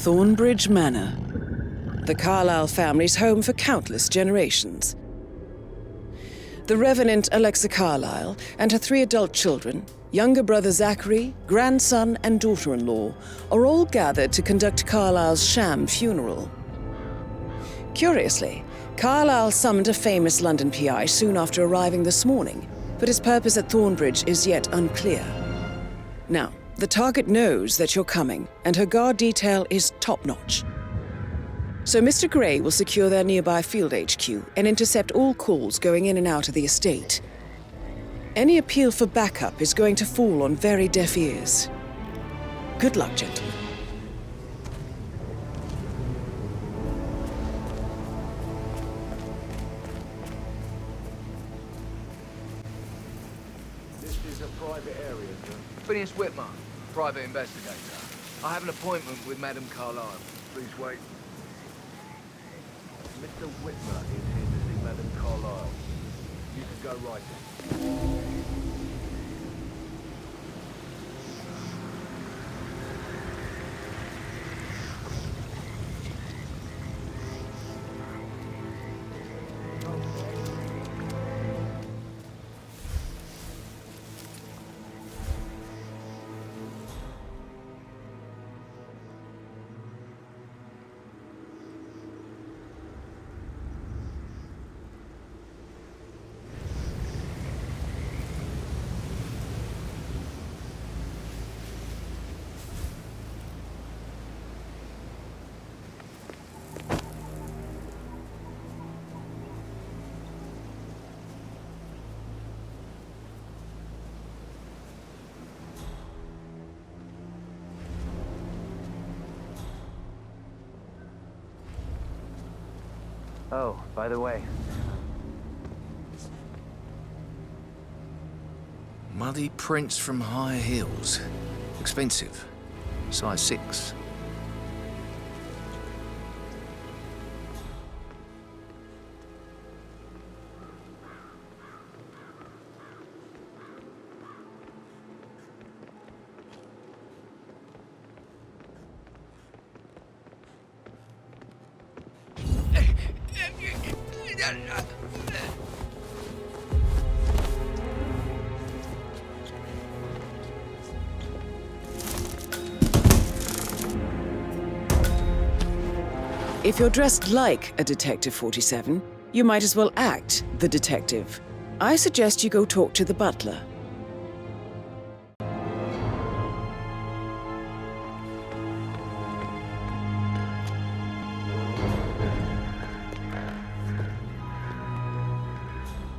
Thornbridge Manor. The Carlyle family's home for countless generations. The Revenant Alexa Carlyle and her 3 adult children, younger brother Zachary, grandson and daughter-in-law, are all gathered to conduct Carlyle's sham funeral. Curiously, Carlyle summoned a famous London PI soon after arriving this morning, but his purpose at Thornbridge is yet unclear. Now, the target knows that you're coming, and her guard detail is top-notch. So Mr. Gray will secure their nearby field HQ and intercept all calls going in and out of the estate. Any appeal for backup is going to fall on very deaf ears. Good luck, gentlemen. This is a private area, sir. Phineas Whitman, private investigator. I have an appointment with Madame Carlyle. Please wait. Mr. Whitmer is here to see Madame Carlyle. You can go right in. Oh, by the way. Muddy prints from high heels. Expensive. Size 6. If you're dressed like a Detective 47, you might as well act the detective. I suggest you go talk to the butler.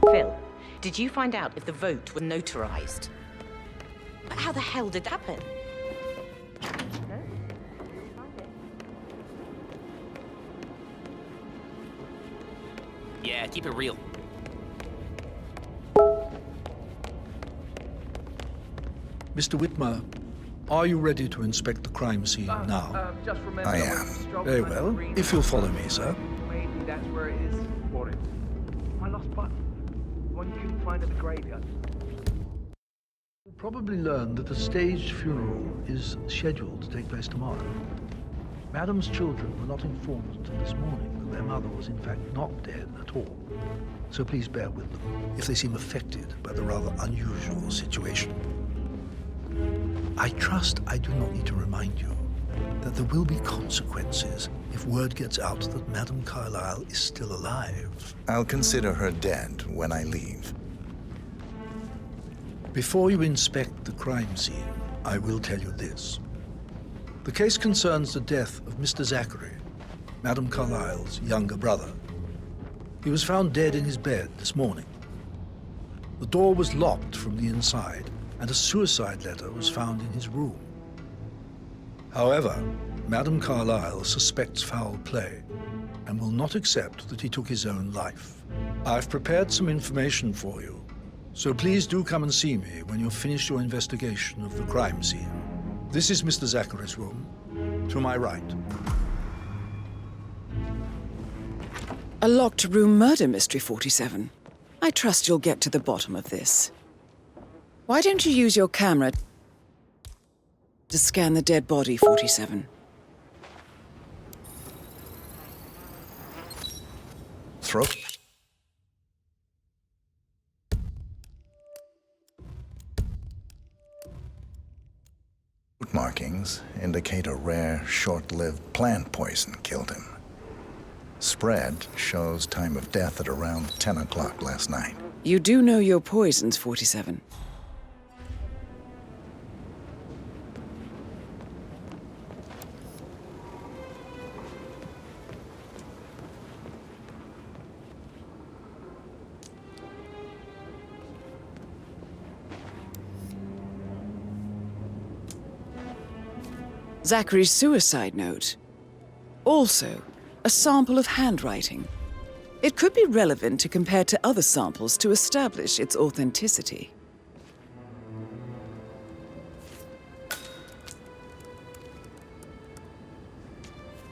Phil, did you find out if the vote was notarized? But how the hell did that happen? Yeah, keep it real. Mr. Whitmer, are you ready to inspect the crime scene now? Just remember I am. Very well. If you'll follow me, sir. Maybe that's where it is. What? My lost button. One you couldn't find at the graveyard. You'll probably learn that a staged funeral is scheduled to take place tomorrow. Madam's children were not informed until this morning that their mother was in fact not dead at all. So please bear with them if they seem affected by the rather unusual situation. I trust I do not need to remind you that there will be consequences if word gets out that Madame Carlyle is still alive. I'll consider her dead when I leave. Before you inspect the crime scene, I will tell you this. The case concerns the death of Mr. Zachary, Madame Carlyle's younger brother. He was found dead in his bed this morning. The door was locked from the inside, and a suicide letter was found in his room. However, Madame Carlyle suspects foul play and will not accept that he took his own life. I've prepared some information for you, so please do come and see me when you've finished your investigation of the crime scene. This is Mr. Zachary's room, to my right. A locked room murder mystery, 47. I trust you'll get to the bottom of this. Why don't you use your camera to scan the dead body, 47? throat markings indicate a rare, short-lived plant poison killed him. Spread shows time of death at around 10 o'clock last night. You do know your poisons, 47. Zachary's suicide note. Also, a sample of handwriting. It could be relevant to compare to other samples to establish its authenticity.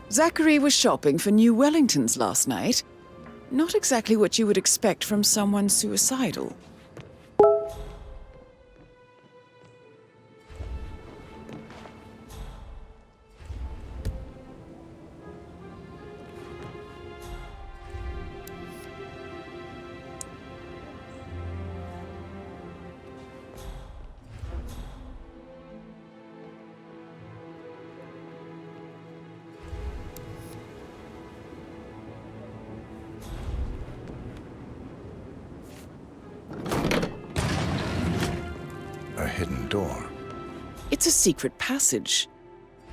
Zachary was shopping for New Wellingtons last night. Not exactly what you would expect from someone suicidal. A hidden door. It's a secret passage.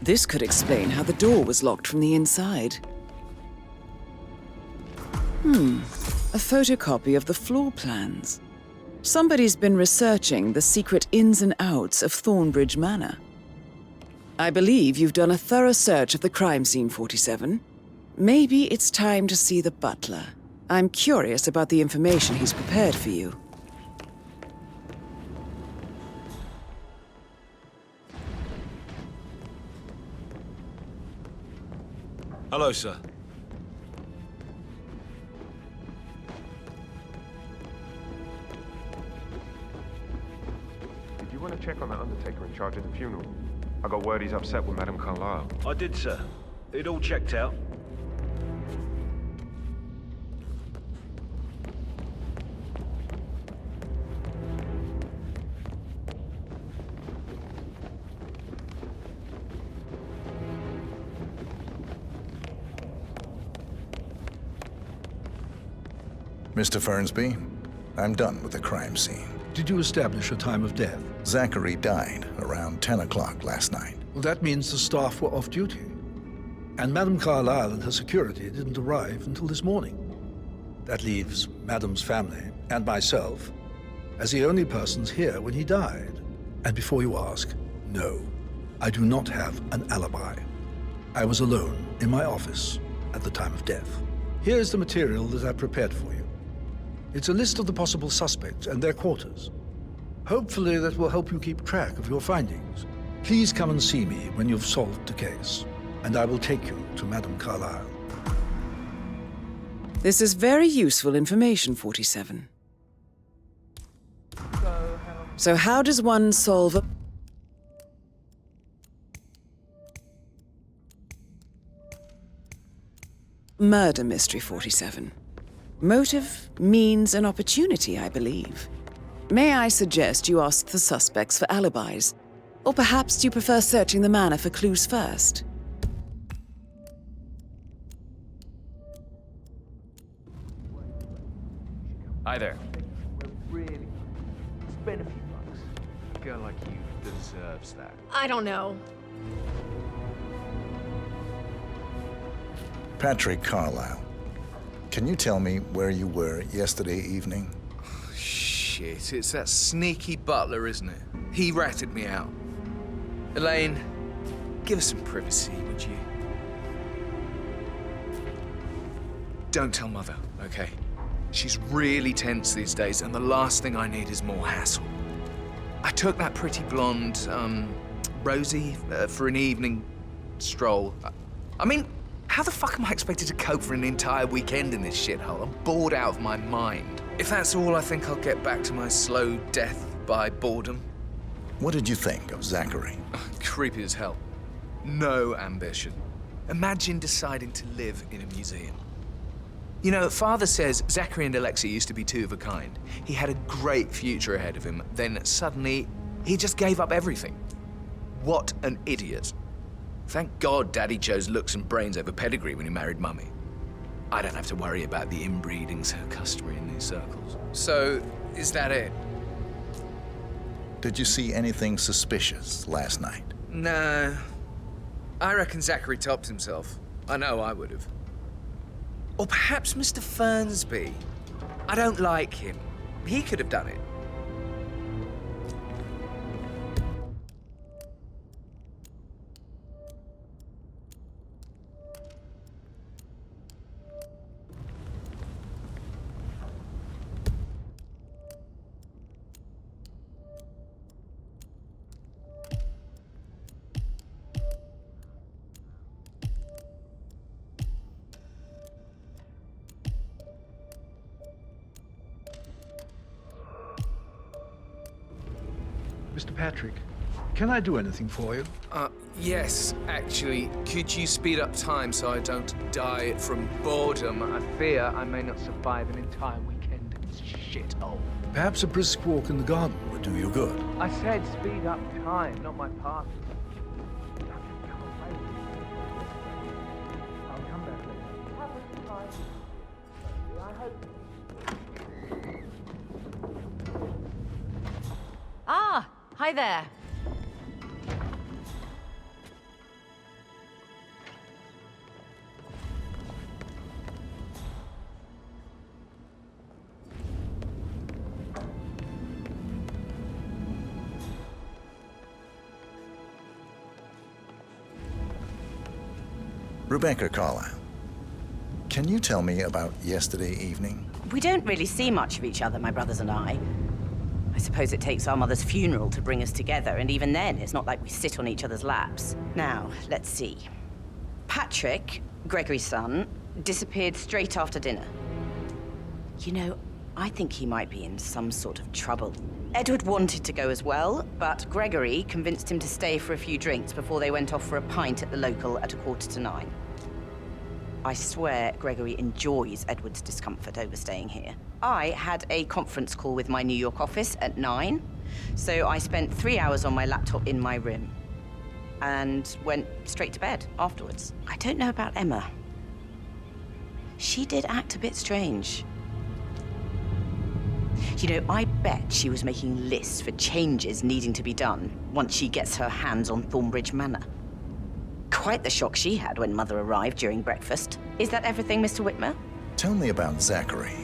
This could explain how the door was locked from the inside. A photocopy of the floor plans. Somebody's been researching the secret ins and outs of Thornbridge Manor. I believe you've done a thorough search of the crime scene, 47. Maybe it's time to see the butler. I'm curious about the information he's prepared for you. Hello, sir. Did you want to check on that undertaker in charge of the funeral? I got word he's upset with Madame Carlyle. I did, sir. It all checked out. Mr. Fernsby, I'm done with the crime scene. Did you establish a time of death? Zachary died around 10 o'clock last night. Well, that means the staff were off duty. And Madame Carlyle and her security didn't arrive until this morning. That leaves Madame's family and myself as the only persons here when he died. And before you ask, no, I do not have an alibi. I was alone in my office at the time of death. Here's the material that I prepared for you. It's a list of the possible suspects and their quarters. Hopefully that will help you keep track of your findings. Please come and see me when you've solved the case, and I will take you to Madame Carlyle. This is very useful information, 47. So how does one solve a murder mystery, 47? Motive, means, and opportunity, I believe. May I suggest you ask the suspects for alibis? Or perhaps you prefer searching the manor for clues first? Hi there. Really? Spend a few bucks. A girl like you deserves that. I don't know. Patrick Carlyle, can you tell me where you were yesterday evening? Shit, it's that sneaky butler, isn't it? He ratted me out. Elaine, give us some privacy, would you? Don't tell Mother, okay? She's really tense these days, and the last thing I need is more hassle. I took that pretty blonde, Rosie, for an evening stroll. I mean, how the fuck am I expected to cope for an entire weekend in this shithole? I'm bored out of my mind. If that's all, I think I'll get back to my slow death by boredom. What did you think of Zachary? Creepy as hell. No ambition. Imagine deciding to live in a museum. You know, Father says Zachary and Alexei used to be two of a kind. He had a great future ahead of him, then suddenly, he just gave up everything. What an idiot. Thank God Daddy chose looks and brains over pedigree when he married Mummy. I don't have to worry about the inbreeding so customary in these circles. So, is that it? Did you see anything suspicious last night? No. I reckon Zachary topped himself. I know I would have. Or perhaps Mr. Fernsby. I don't like him. He could have done it. Mr. Patrick, can I do anything for you? Yes, actually. Could you speed up time so I don't die from boredom? I fear I may not survive an entire weekend in this shithole. Perhaps a brisk walk in the garden would do you good. I said speed up time, not my party. I'll come back later. I hope. Ah, hi there. Rebecca Carlyle, can you tell me about yesterday evening? We don't really see much of each other, my brothers and I. I suppose it takes our mother's funeral to bring us together, and even then, it's not like we sit on each other's laps. Now, let's see. Patrick, Gregory's son, disappeared straight after dinner. You know, I think he might be in some sort of trouble. Edward wanted to go as well, but Gregory convinced him to stay for a few drinks before they went off for a pint at the local at 8:45. I swear Gregory enjoys Edward's discomfort over staying here. I had a conference call with my New York office at 9, so I spent 3 hours on my laptop in my room and went straight to bed afterwards. I don't know about Emma. She did act a bit strange. You know, I bet she was making lists for changes needing to be done once she gets her hands on Thornbridge Manor. Quite the shock she had when Mother arrived during breakfast. Is that everything, Mr. Whitmer? Tell me about Zachary.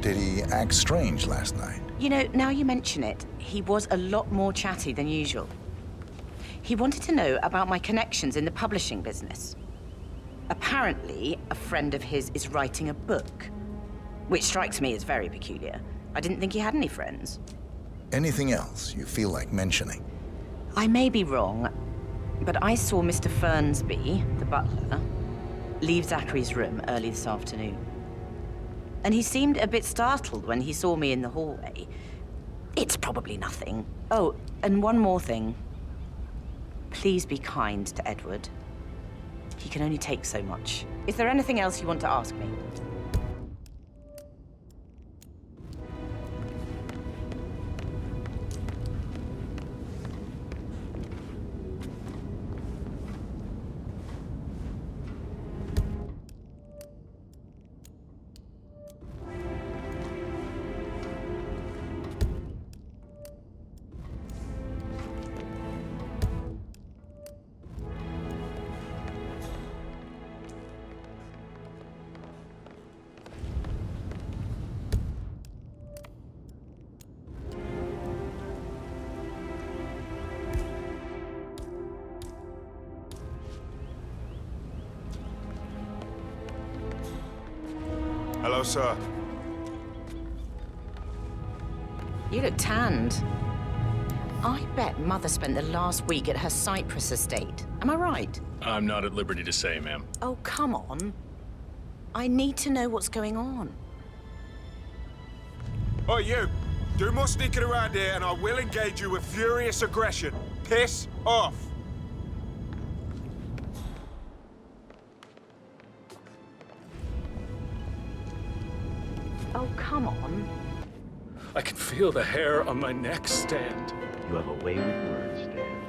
Did he act strange last night? You know, now you mention it, he was a lot more chatty than usual. He wanted to know about my connections in the publishing business. Apparently, a friend of his is writing a book, which strikes me as very peculiar. I didn't think he had any friends. Anything else you feel like mentioning? I may be wrong, but I saw Mr. Fernsby, the butler, leave Zachary's room early this afternoon. And he seemed a bit startled when he saw me in the hallway. It's probably nothing. Oh, and one more thing. Please be kind to Edward. He can only take so much. Is there anything else you want to ask me? Hello, sir. You look tanned. I bet Mother spent the last week at her Cyprus estate. Am I right? I'm not at liberty to say, ma'am. Oh, come on. I need to know what's going on. Oh, you! Do more sneaking around here and I will engage you with furious aggression. Piss off! Oh, come on. I can feel the hair on my neck stand. You have a way with words, Dan.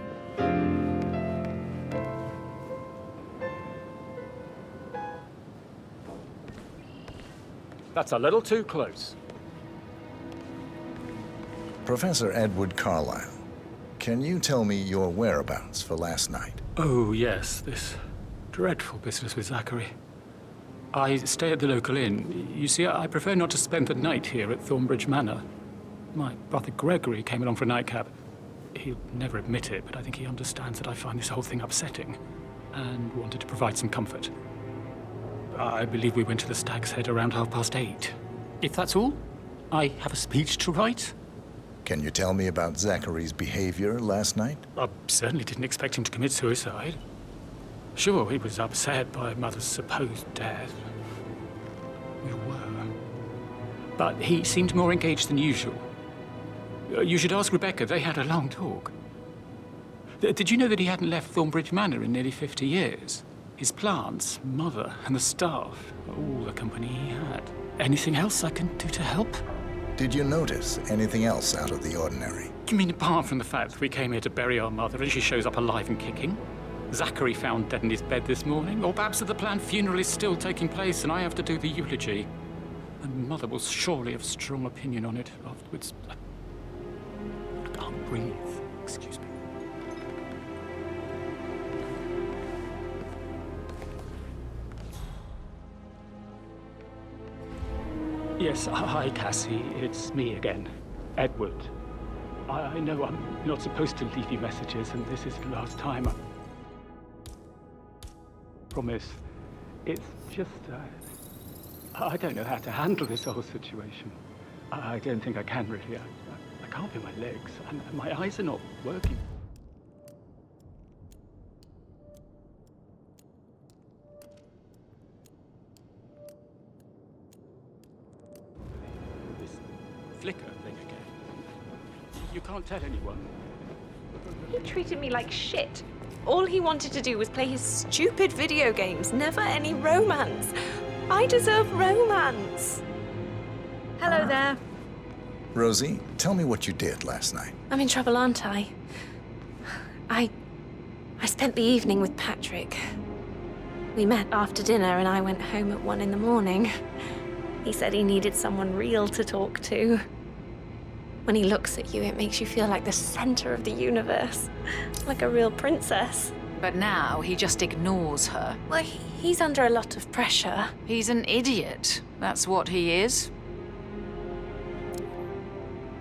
That's a little too close. Professor Edward Carlyle, can you tell me your whereabouts for last night? Oh, yes, this dreadful business with Zachary. I stay at the local inn. You see, I prefer not to spend the night here at Thornbridge Manor. My brother Gregory came along for a nightcap. He'll never admit it, but I think he understands that I find this whole thing upsetting and wanted to provide some comfort. I believe we went to the Stag's Head around 8:30. If that's all, I have a speech to write. Can you tell me about Zachary's behavior last night? I certainly didn't expect him to commit suicide. Sure, he was upset by Mother's supposed death. We were. But he seemed more engaged than usual. You should ask Rebecca. They had a long talk. Did you know that he hadn't left Thornbridge Manor in nearly 50 years? His plants, Mother, and the staff, all the company he had. Anything else I can do to help? Did you notice anything else out of the ordinary? You mean apart from the fact that we came here to bury our mother and she shows up alive and kicking? Zachary found dead in his bed this morning? Or perhaps that the planned funeral is still taking place and I have to do the eulogy? And Mother will surely have strong opinion on it afterwards. I can't breathe. Excuse me. Yes, hi, Cassie. It's me again. Edward. I know I'm not supposed to leave you messages, and this is the last time. I promise. It's just, I don't know how to handle this whole situation. I don't think I can really. I can't feel my legs, and my eyes are not working. Flicker thing again. You can't tell anyone. He treated me like shit. All he wanted to do was play his stupid video games, never any romance. I deserve romance. Hello there. Rosie, tell me what you did last night. I'm in trouble, aren't I? I spent the evening with Patrick. We met after dinner and I went home at 1 a.m. He said he needed someone real to talk to. When he looks at you, it makes you feel like the center of the universe. Like a real princess. But now he just ignores her. Well, he's under a lot of pressure. He's an idiot. That's what he is.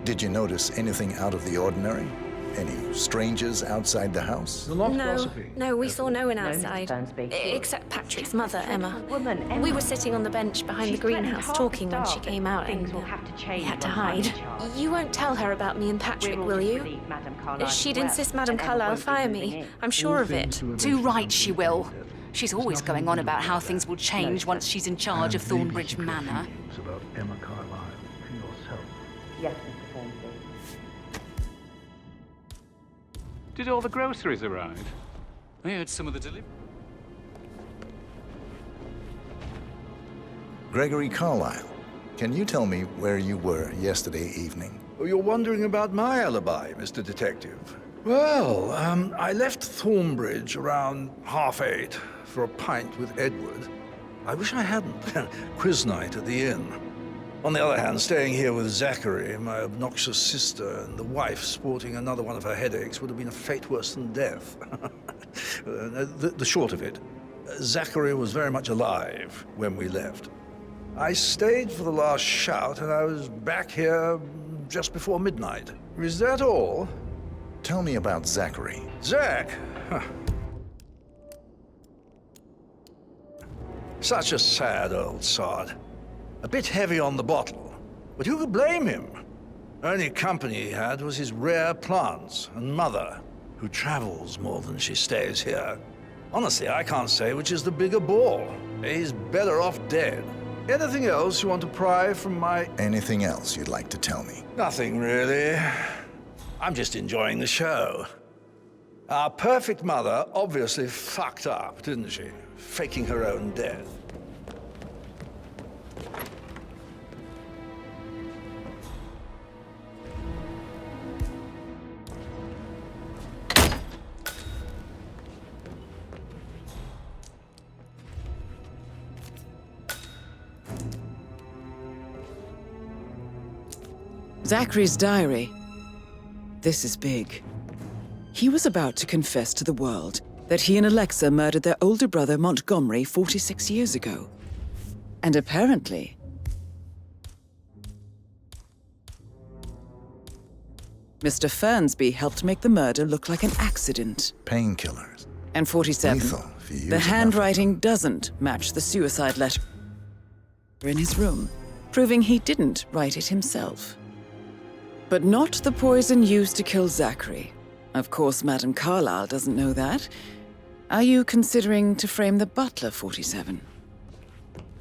Did you notice anything out of the ordinary? Any strangers outside the house? No, we saw no one outside. Burnsby. Except Patrick's mother, Emma. Woman, Emma. We were sitting on the bench behind the greenhouse talking when she came out and will have to change we had to once I'm in hide. charge. You won't tell her about me and Patrick, will you? She'd insist Madame Carlyle fire me. I'm sure of it. Too right she will. She's always going on about how things will change once she's in charge of Thornbridge Manor. About Emma Carlyle and yourself. Yes, Mr. Burnsby. Did all the groceries arrive? I heard some of the delivery. Gregory Carlyle, can you tell me where you were yesterday evening? Oh, you're wondering about my alibi, Mr. Detective. Well, I left Thornbridge around 8:30 for a pint with Edward. I wish I hadn't. Quiz night at the inn. On the other hand, staying here with Zachary, my obnoxious sister, and the wife sporting another one of her headaches would have been a fate worse than death. The short of it, Zachary was very much alive when we left. I stayed for the last shout, and I was back here just before midnight. Is that all? Tell me about Zachary. Zach! Huh. Such a sad old sod. A bit heavy on the bottle, but who could blame him? Only company he had was his rare plants and Mother, who travels more than she stays here. Honestly, I can't say which is the bigger ball. He's better off dead. Anything else you want to pry from my... Anything else you'd like to tell me? Nothing, really. I'm just enjoying the show. Our perfect mother obviously fucked up, didn't she? Faking her own death. Zachary's diary. This is big. He was about to confess to the world that he and Alexa murdered their older brother Montgomery 46 years ago. And apparently, Mr. Fernsby helped make the murder look like an accident. Painkillers. And 47, Lethal if you use the enough of handwriting doesn't match the suicide letter in his room, proving he didn't write it himself. But not the poison used to kill Zachary. Of course, Madame Carlyle doesn't know that. Are you considering to frame the butler, 47?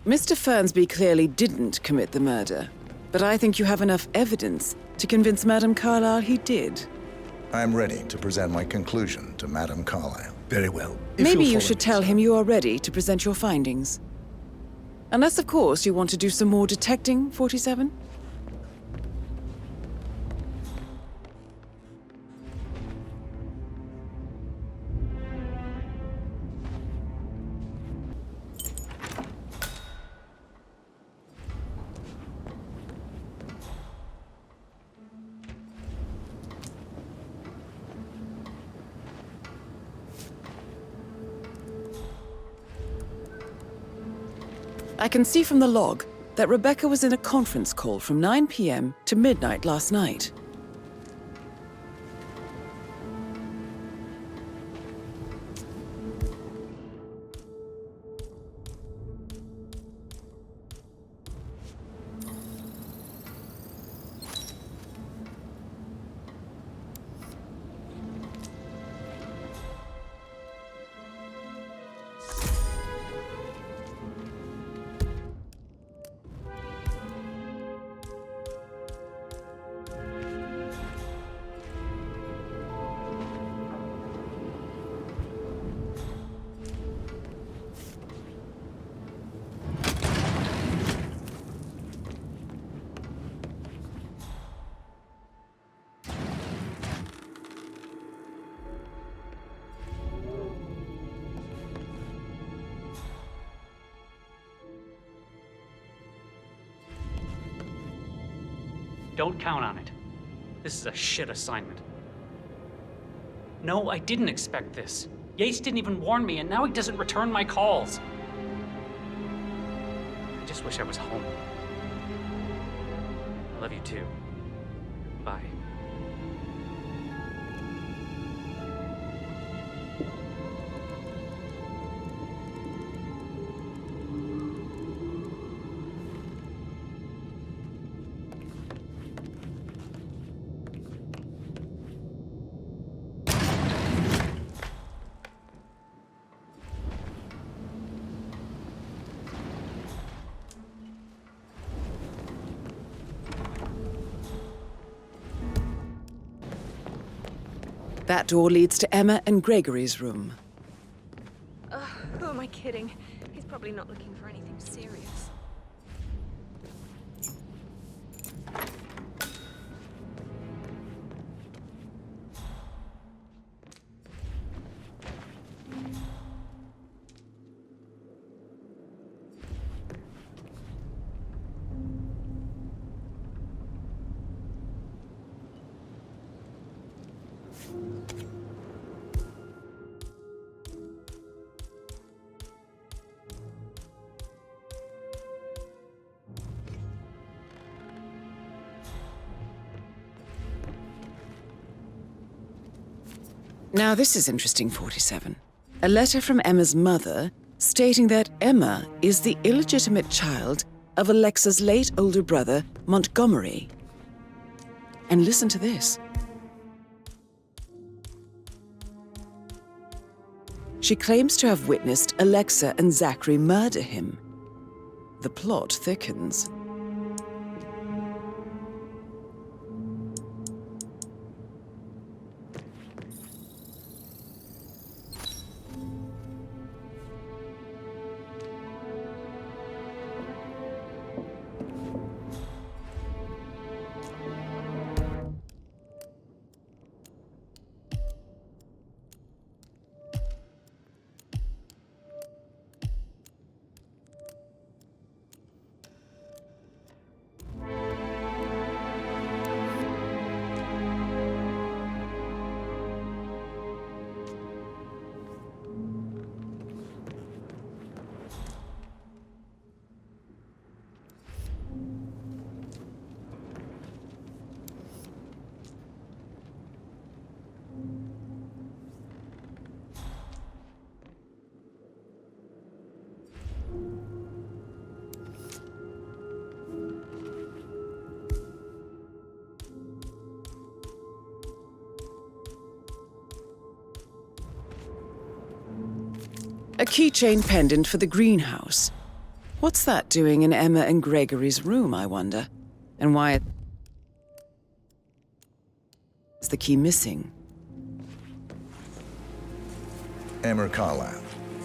Mr. Fernsby clearly didn't commit the murder, but I think you have enough evidence to convince Madame Carlyle he did. I'm ready to present my conclusion to Madame Carlyle. Very well. Maybe you should tell him you are ready to present your findings. Unless, of course, you want to do some more detecting, 47? I can see from the log that Rebecca was in a conference call from 9 p.m. to midnight last night. Don't count on it. This is a shit assignment. No, I didn't expect this. Yates didn't even warn me, and now he doesn't return my calls. I just wish I was home. I love you too. Bye. That door leads to Emma and Gregory's room. Who am I kidding? He's probably not looking for anything serious. Now this is interesting, 47. A letter from Emma's mother stating that Emma is the illegitimate child of Alexa's late older brother, Montgomery. And listen to this. She claims to have witnessed Alexa and Zachary murder him. The plot thickens. A keychain pendant for the greenhouse. What's that doing in Emma and Gregory's room, I wonder? And why is the key missing? Emma Carlisle,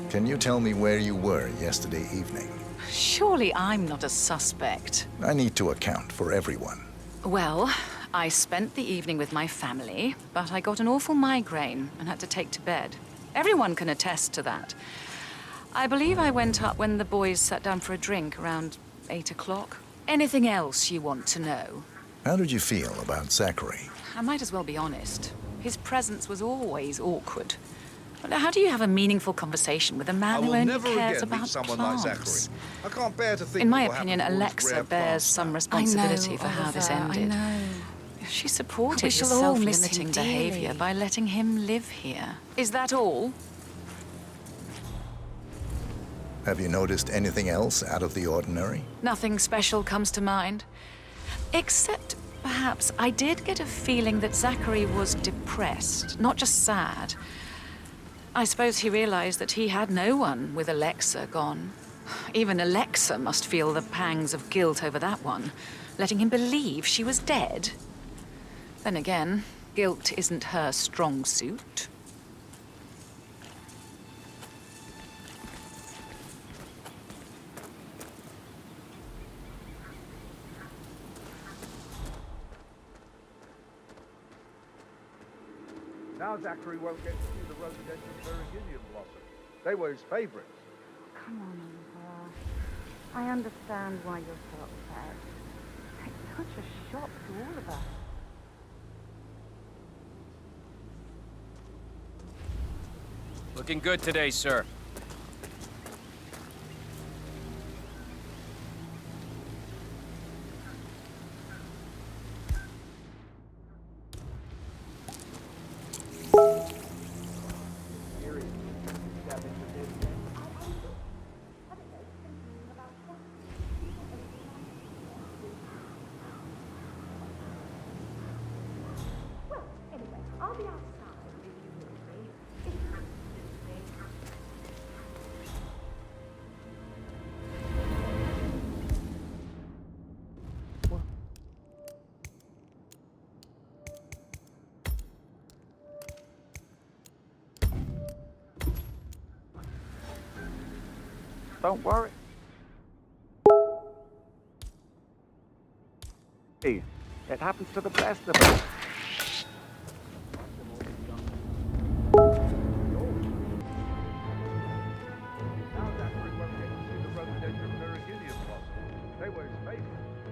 can you tell me where you were yesterday evening? Surely I'm not a suspect. I need to account for everyone. Well, I spent the evening with my family, but I got an awful migraine and had to take to bed. Everyone can attest to that. I believe I went up when the boys sat down for a drink around 8 o'clock. Anything else you want to know? How did you feel about Zachary? I might as well be honest. His presence was always awkward. But how do you have a meaningful conversation with a man who only cares about plants? I can't bear to think In my opinion, Alexa bears some responsibility for how this ended. I know. She supported We his shall all miss self-limiting him behavior dearly. by letting him live here. Is that all? Have you noticed anything else out of the ordinary? Nothing special comes to mind. Except, perhaps, I did get a feeling that Zachary was depressed, not just sad. I suppose he realized that he had no one with Alexa gone. Even Alexa must feel the pangs of guilt over that one, letting him believe she was dead. Then again, guilt isn't her strong suit. Now Zachary won't get to see the rhododendron Virginian blossom. They were his favorites. Come on, Eva. I understand why you're so upset. It's such a shock to all of us. Looking good today, sir. Don't worry. Hey, it happens to the best of us.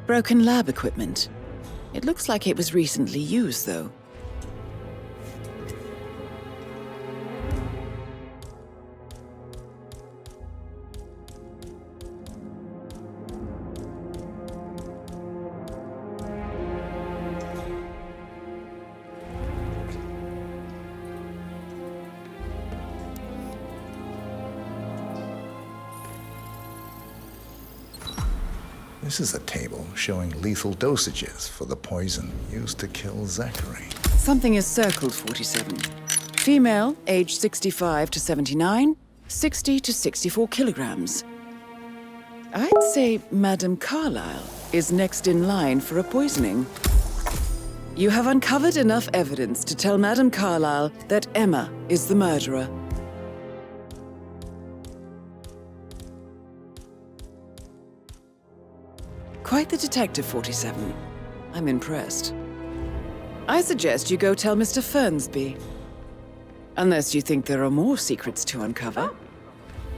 Broken lab equipment. It looks like it was recently used, though. This is a table showing lethal dosages for the poison used to kill Zachary. Something is circled, 47. Female, age 65 to 79, 60 to 64 kilograms. I'd say Madame Carlisle is next in line for a poisoning. You have uncovered enough evidence to tell Madame Carlisle that Emma is the murderer. Quite the detective, 47. I'm impressed. I suggest you go tell Mr. Fernsby. Unless you think there are more secrets to uncover.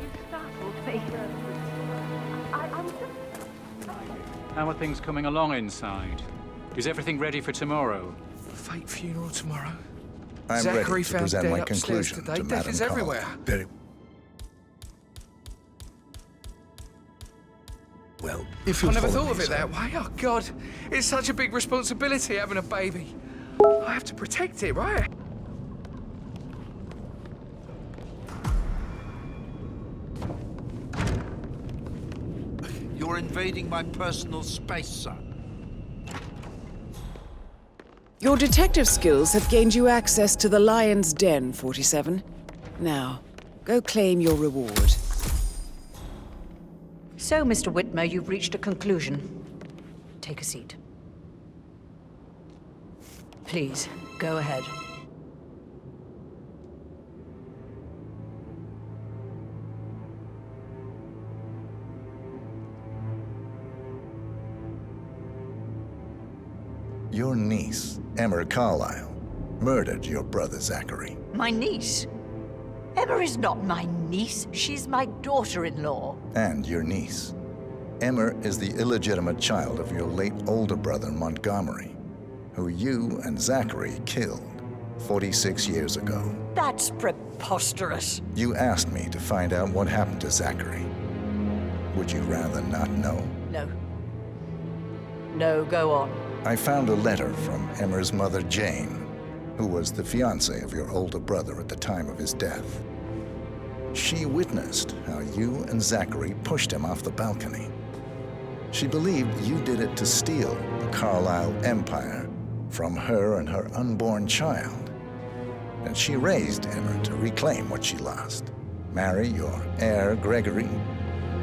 You startled me. I was just... How are things coming along inside? Is everything ready for tomorrow? Fake funeral tomorrow. I'm Zachary ready to found present dead my upstairs conclusion today. to Death Madame is Carlisle. everywhere. Very well. If I you'll never follow thought of me, it sir. that way. Oh, God. It's such a big responsibility having a baby. I have to protect it, right? are invading my personal space, sir. Your detective skills have gained you access to the Lion's Den, 47. Now, go claim your reward. So, Mr. Whitmer, you've reached a conclusion. Take a seat. Please, go ahead. Your niece, Emma Carlyle, murdered your brother Zachary. My niece? Emma is not my niece. She's my daughter-in-law. And your niece. Emma is the illegitimate child of your late older brother Montgomery, who you and Zachary killed 46 years ago. That's preposterous. You asked me to find out what happened to Zachary. Would you rather not know? No. No, go on. I found a letter from Emma's mother, Jane, who was the fiancée of your older brother at the time of his death. She witnessed how you and Zachary pushed him off the balcony. She believed you did it to steal the Carlyle empire from her and her unborn child. And she raised Emma to reclaim what she lost, marry your heir, Gregory,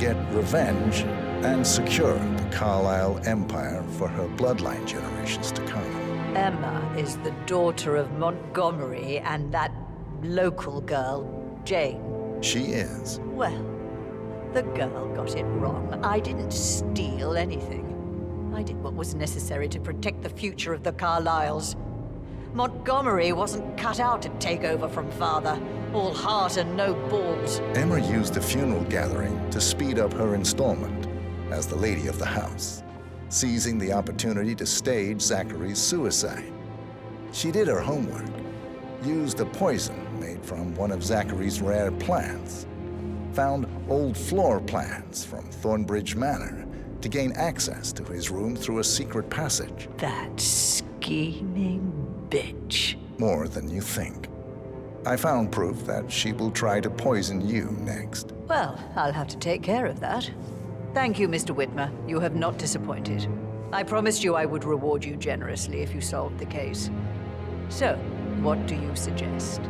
get revenge, and secure the Carlyle empire for her bloodline generations to come. Emma is the daughter of Montgomery and that local girl, Jane. She is. Well, the girl got it wrong. I didn't steal anything. I did what was necessary to protect the future of the Carlyles. Montgomery wasn't cut out to take over from father. All heart and no balls. Emma used the funeral gathering to speed up her installment as the lady of the house, seizing the opportunity to stage Zachary's suicide. She did her homework, used a poison made from one of Zachary's rare plants, found old floor plans from Thornbridge Manor to gain access to his room through a secret passage. That scheming bitch. More than you think. I found proof that she will try to poison you next. Well, I'll have to take care of that. Thank you, Mr. Whitmer. You have not disappointed. I promised you I would reward you generously if you solved the case. So, what do you suggest?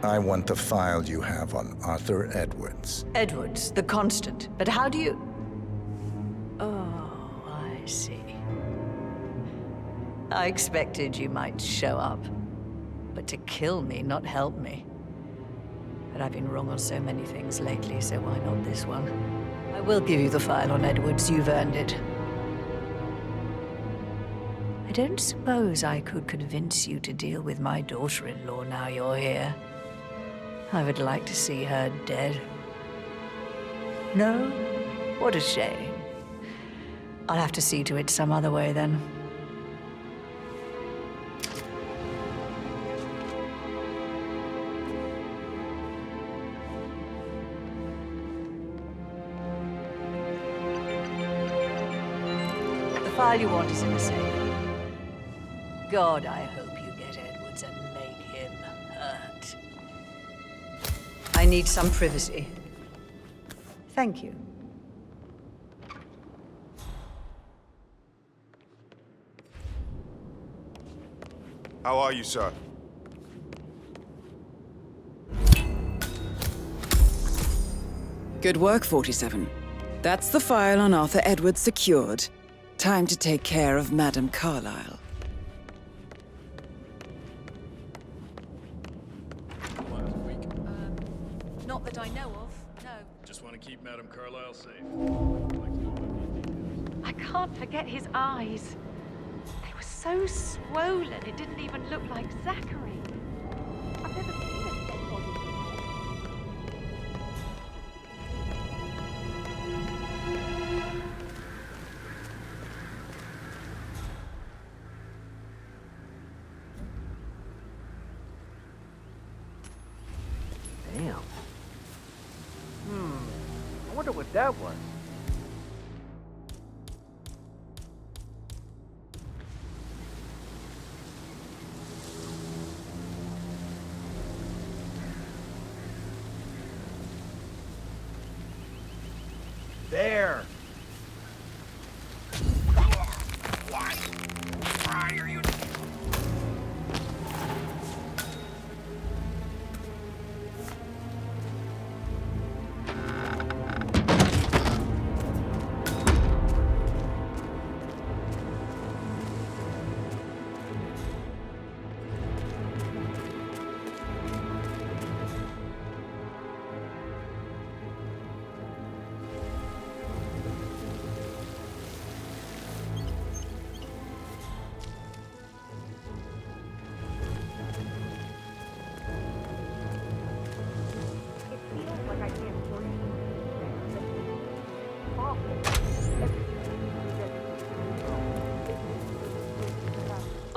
I want the file you have on Arthur Edwards. Edwards, the constant. But how do you... Oh, I see. I expected you might show up. But to kill me, not help me. But I've been wrong on so many things lately, so why not this one? I will give you the file on Edwards. You've earned it. I don't suppose I could convince you to deal with my daughter-in-law now you're here. I would like to see her dead. No? What a shame. I'll have to see to it some other way then. The file you want is in the safe. God, I hope you get Edwards and make him hurt. I need some privacy. Thank you. How are you, sir? Good work, 47. That's the file on Arthur Edwards secured. Time to take care of Madame Carlyle. Not that I know of, no. Just want to keep Madame Carlyle safe. I can't forget his eyes. They were so swollen, it didn't even look like Zachary. I've never seen a dead body. Damn. I wonder what that was. There. Why are you...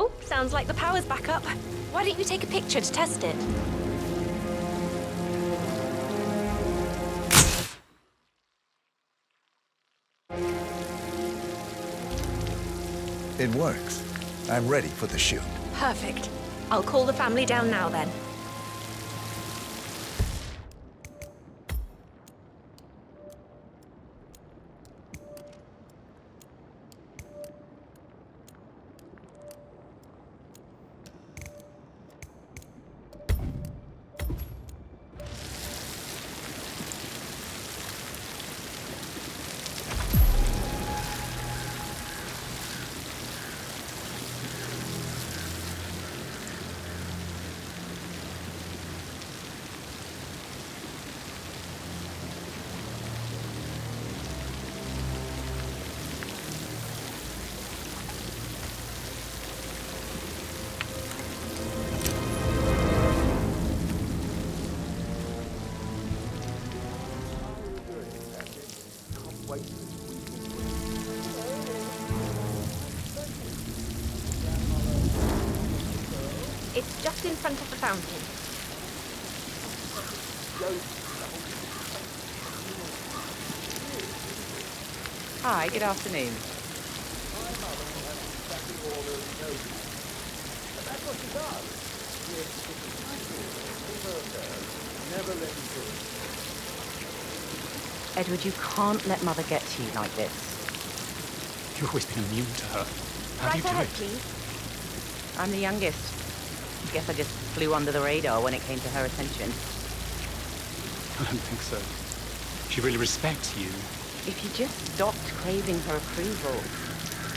Oh, sounds like the power's back up. Why don't you take a picture to test it? It works. I'm ready for the shoot. Perfect. I'll call the family down now then. It's just in front of the fountain. Hi, good afternoon. Edward, you can't let Mother get to you like this. You've always been immune to her. How do you do ahead, it? please. I'm the youngest. Guess I just flew under the radar when it came to her attention. I don't think so. She really respects you. If you just stopped craving her approval.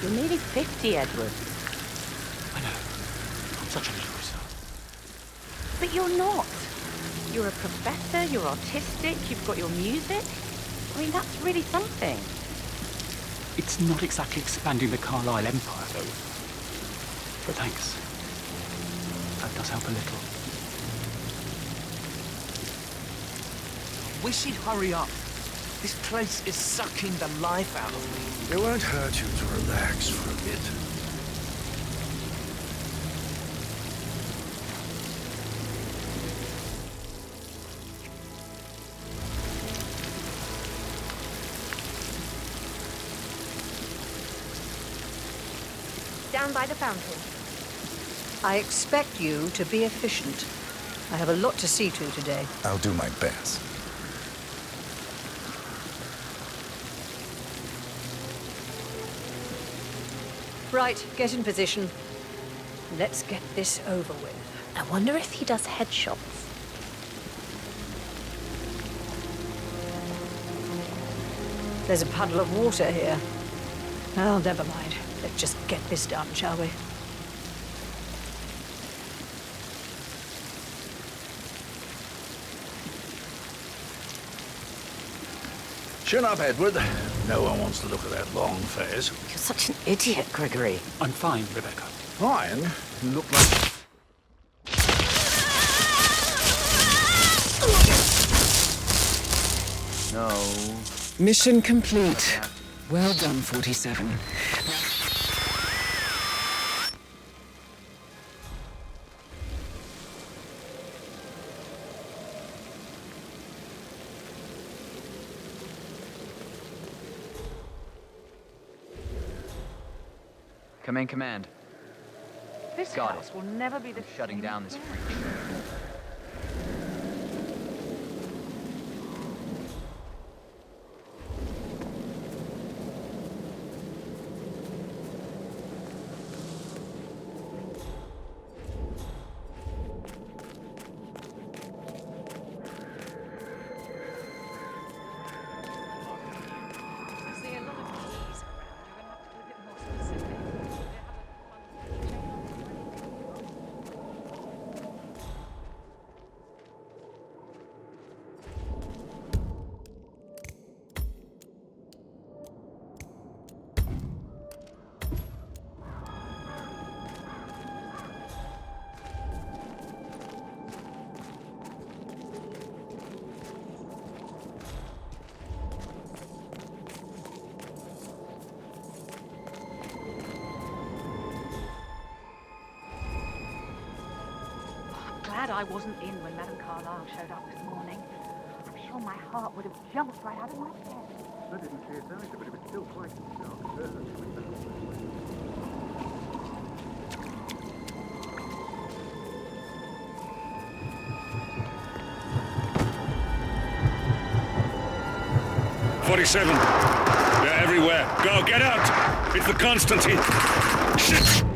You're nearly 50, Edward. I know. I'm such a loser. But you're not. You're a professor, you're artistic, you've got your music. I mean, that's really something. It's not exactly expanding the Carlisle Empire, though. But thanks. That does help a little. Wish he'd hurry up. This place is sucking the life out of me. It won't hurt you to relax for a bit. Down by the fountain. I expect you to be efficient. I have a lot to see to today. I'll do my best. Right, get in position. Let's get this over with. I wonder if he does headshots. There's a puddle of water here. Oh, never mind. Let's just get this done, shall we? Chin up, Edward. No one wants to look at that long face. You're such an idiot, Gregory. I'm fine, Rebecca. Fine? You look like... No. Mission complete. Well done, 47. Come in, command. This Got house it. will never be the Shutting same down this again. freak show. glad I wasn't in when Madame Carlyle showed up this morning. I'm sure my heart would have jumped right out of my chest. I didn't see it either, but it was still quite dark. "47. They're everywhere. Go, get out! It's the Constantine. Shit!